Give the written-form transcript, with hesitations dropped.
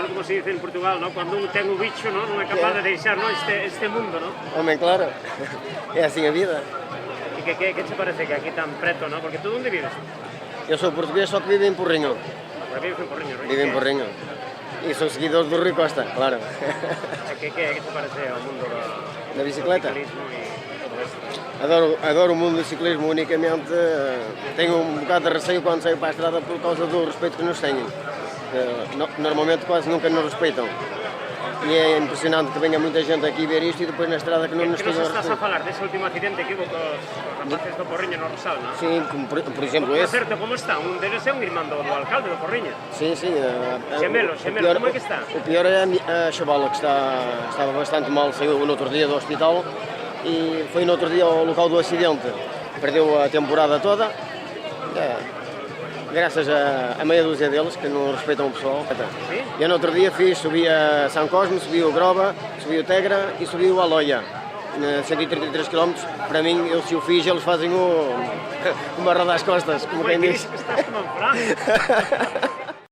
bueno, como se dice en Portugal, ¿no? Cuando uno ten un bicho, ¿no? Non é capaz de deixar, ¿no? este mundo, ¿no? Hombre, claro, é assim a vida. E que te parece que aquí tan preto, ¿no? Porque tú onde vives? Eu sou português, só que vivo em Porrinho. Pero vives en Porriño, ¿no? Vivo em Porrinho. E sou seguidor do Rui Costa, claro. Que te parece o mundo Da bicicleta? do ciclismo e todo isto? Adoro o mundo do ciclismo, unicamente tenho um bocado de receio quando saio para a estrada por causa do respeito que nos têm. Normalmente quase nunca nos respeitam. E é impressionante que venha muita gente aqui ver isto e depois na estrada que não nos Que tenham nos estás a respeito. falar dese último accidente que hubo cos rapaces do Porriño no Rosal, non? Sim, como por exemplo Por esse. certo, como está? Un deles é un irmán do alcalde do Porriño. Sim, sim. Xemelo, como é que está? O pior é a chavala que estava bastante mal, saiu no outro dia do hospital e foi no outro dia ao local do acidente. Perdeu a temporada toda, graças a meia dúzia deles que não respeitam o pessoal. Sim? Eu no outro dia subi a São Cosme, subi o Groba, subi o Tegra e subi o Aloia. 133 km, para mim, eu se o fiz, eles fazem uma roda às costas, como quem diz. Estás como en Fran.